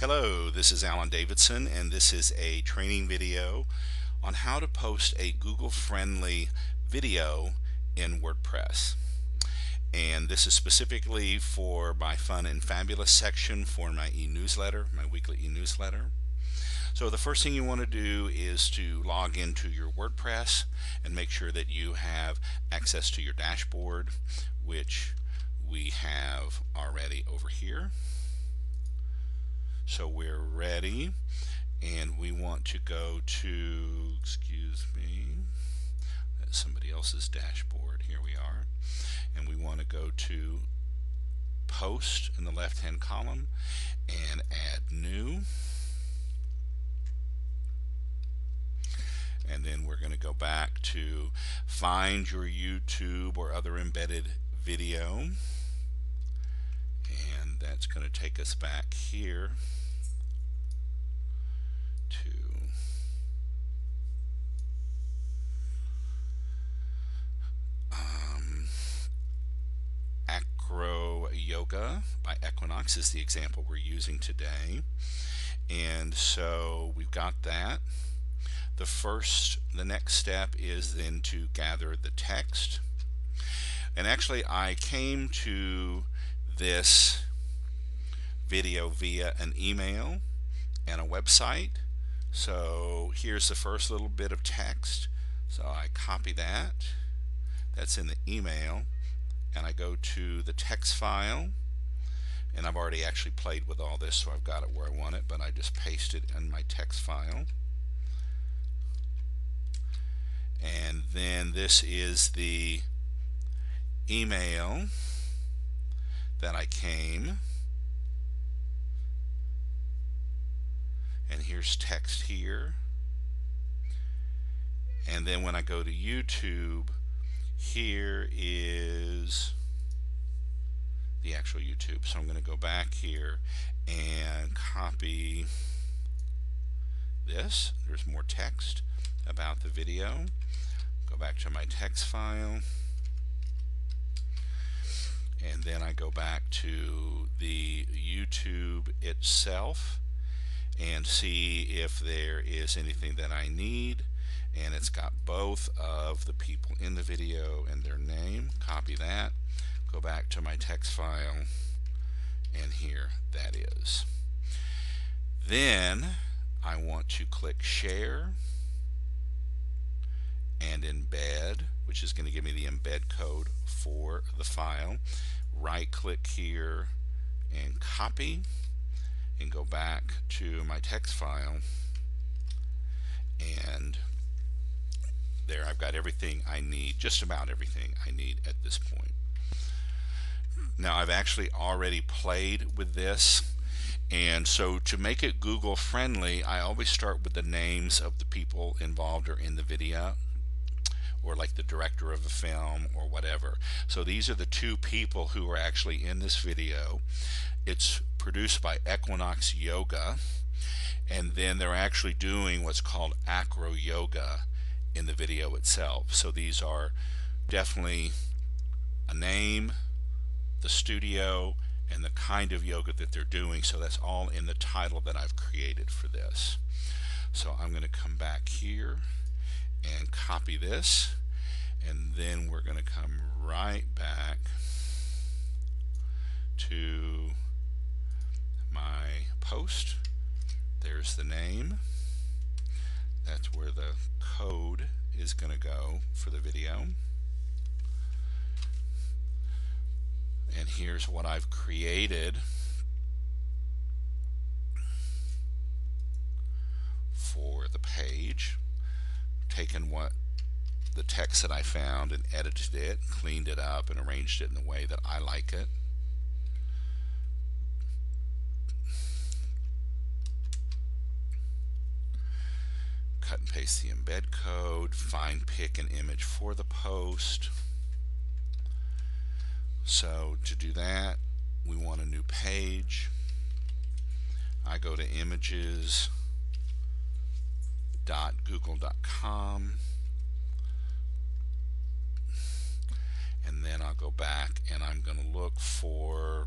Hello, this is Alan Davidson, and this is a training video on how to post a Google-friendly video in WordPress. And this is specifically for my Fun and Fabulous section for my e-newsletter, my weekly e-newsletter. So the first thing you want to do is to log into your WordPress and make sure that you have access to your dashboard, which we have already over here. So we're ready, and we want to go to, excuse me, that's somebody else's dashboard. Here we are. And we want to go to Post in the left-hand column and add New. And then we're going to go back to find your YouTube or other embedded video. And that's going to take us back here to Acro Yoga by Equinox is the example we're using today. And so we've got that. The next step is then to gather the text. And actually I came to this video via an email and a website. So here's the first little bit of text. So I copy that. That's in the email. And I go to the text file. And I've already actually played with all this, so I've got it where I want it, but I just paste it in my text file. And then this is the email that I came. And here's text here. And then when I go to YouTube, here is the actual YouTube. So I'm going to go back here and copy this. There's more text about the video. Go back to my text file. And then I go back to the YouTube itself and see if there is anything that I need. And it's got both of the people in the video and their name. Copy that. Go back to my text file, and here that is. Then I want to click Share and Embed, which is going to give me the embed code for the file. Right click here and copy, and go back to my text file, and there I've got everything I need, just about everything I need at this point. Now I've actually already played with this, and so to make it Google friendly, I always start with the names of the people involved or in the video, or like the director of the film or whatever. So these are the two people who are actually in this video. It's produced by Equinox Yoga, and then they're actually doing what's called acro yoga in the video itself. So these are definitely a name, the studio, and the kind of yoga that they're doing. So that's all in the title that I've created for this. So I'm going to come back here and copy this, and then we're going to come right back to my post. There's the name. That's where the code is going to go for the video. And here's what I've created for the page. Taken what the text that I found and edited it, cleaned it up, and arranged it in the way that I like it. Cut and paste the embed code, find, pick an image for the post. So to do that, we want a new page. I go to images.google.com, and then I'll go back and I'm going to look for,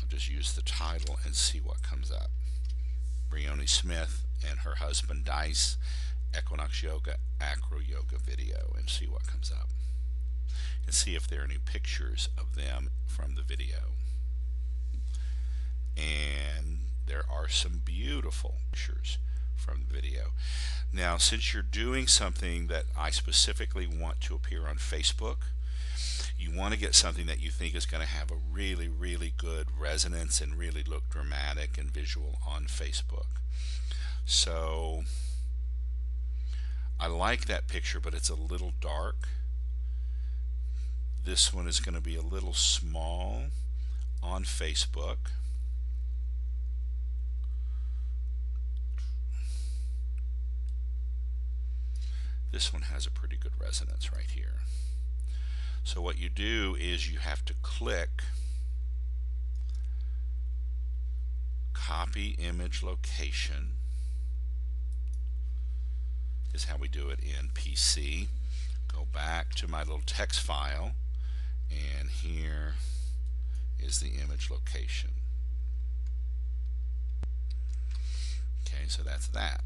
just use the title and see what comes up. Brioni Smith and her husband Dice, Equinox Yoga, Acro Yoga video, and see what comes up. And see if there are any pictures of them from the video. And there are some beautiful pictures from the video. Now, since you're doing something that I specifically want to appear on Facebook, you want to get something that you think is going to have a really, really good resonance and really look dramatic and visual on Facebook. So I like that picture, but it's a little dark. This one is going to be a little small on Facebook. This one has a pretty good resonance right here. So what you do is you have to click copy image location, is how we do it in PC. Go back to my little text file, and here is the image location. Okay, so that's that.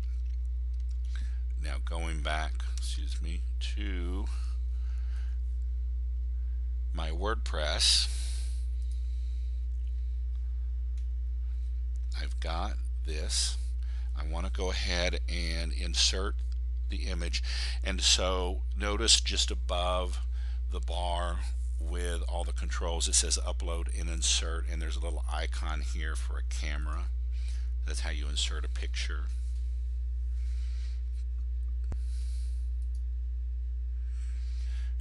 Now going back, to my WordPress, I've got this. I want to go ahead and insert the image, and so notice just above the bar with all the controls it says upload and insert, and there's a little icon here for a camera. That's how you insert a picture.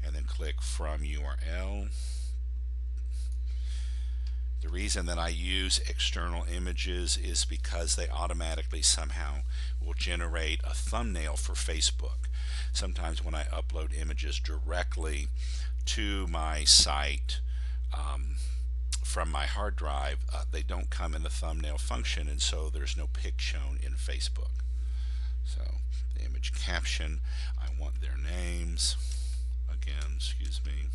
And then click from URL. The reason that I use external images is because they automatically somehow will generate a thumbnail for Facebook. Sometimes when I upload images directly to my site from my hard drive, they don't come in the thumbnail function, and so there's no pic shown in Facebook. So the image caption, I want their names. Again, excuse me.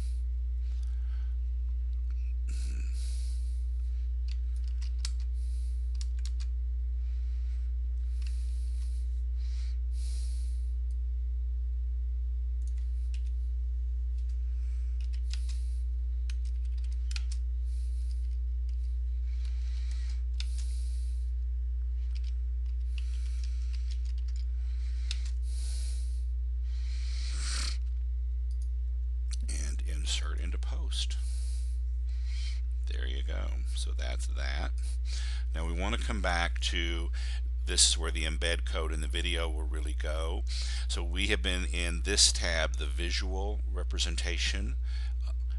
Insert into post. There you go. So that's that. Now we want to come back to, this is where the embed code in the video will really go. So we have been in this tab, the visual representation.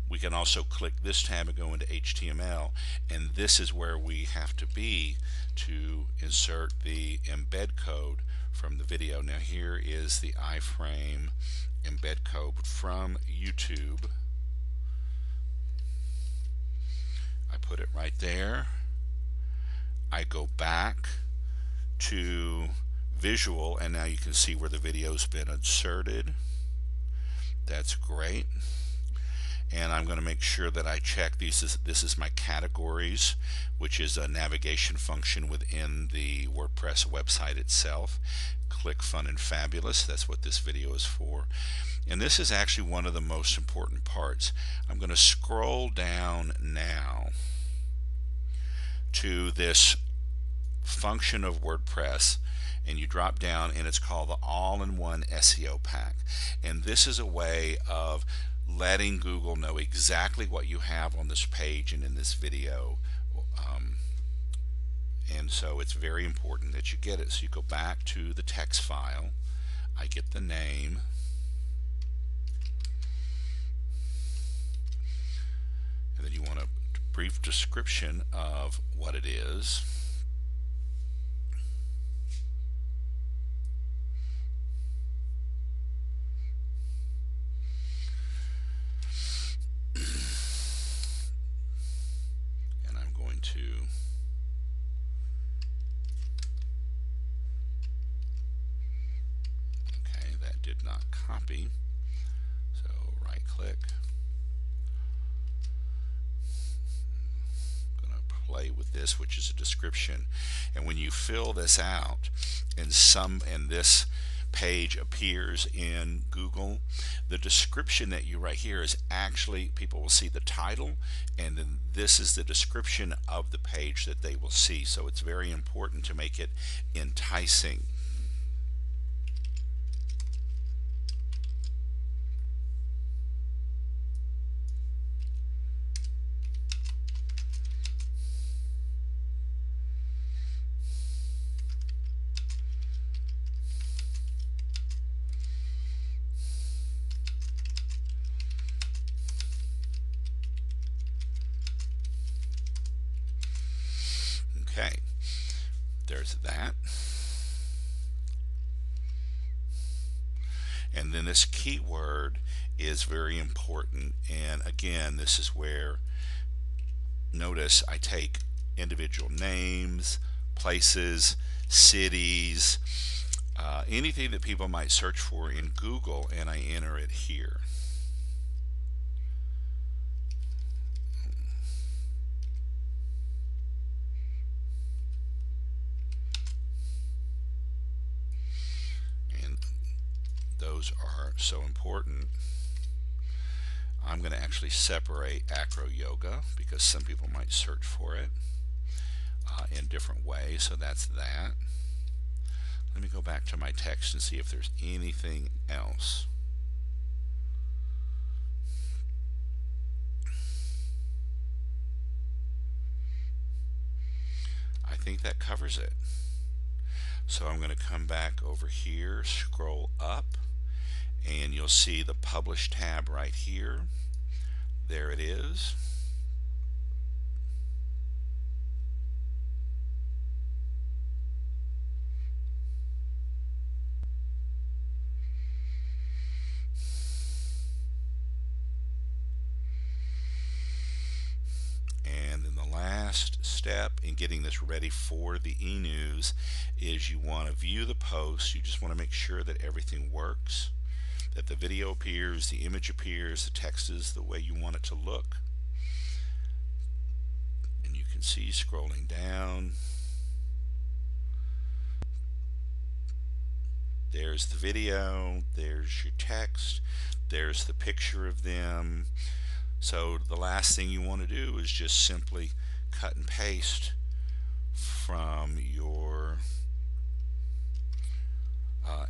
We can also click this tab and go into HTML, and this is where we have to be to insert the embed code from the video. Now here is the iframe embed code from YouTube. I put it right there. I go back to visual, and now you can see where the video's been inserted. That's great. And I'm going to make sure that I check these. This is my categories, which is a navigation function within the WordPress website itself. Click Fun and Fabulous. That's what this video is for. And this is actually one of the most important parts. I'm going to scroll down now to this function of WordPress, and you drop down, and it's called the All-in-One SEO Pack. And this is a way of letting Google know exactly what you have on this page and in this video. And so it's very important that you get it. So you go back to the text file. I get the name. And then you want a brief description of what it is. And I'm going to did not copy, so right click, I'm going to play with this, which is a description. And when you fill this out and this page appears in Google, the description that you write here is actually, people will see the title, and then this is the description of the page that they will see. So it's very important to make it enticing. Okay, there's that. And then this keyword is very important. And again, this is where, notice I take individual names, places, cities, anything that people might search for in Google, and I enter it here. And those are so important. I'm going to actually separate acro yoga because some people might search for it in different ways. So that's that. Let me go back to my text and see if there's anything else. I think that covers it. So I'm going to come back over here, scroll up, and you'll see the Publish tab right here. There it is. And then the last step in getting this ready for the e-news is you want to view the post. You just want to make sure that everything works, that the video appears, the image appears, the text is the way you want it to look. And you can see scrolling down, there's the video, there's your text, there's the picture of them. So the last thing you want to do is just simply cut and paste from your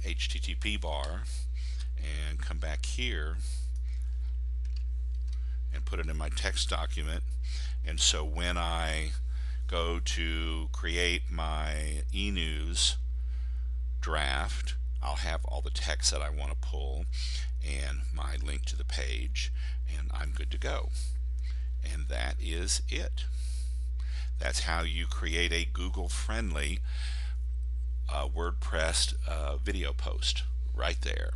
HTTP bar and come back here and put it in my text document. And so when I go to create my e-news draft, I'll have all the text that I want to pull and my link to the page, and I'm good to go. And that is it. That's how you create a Google friendly WordPress video post right there.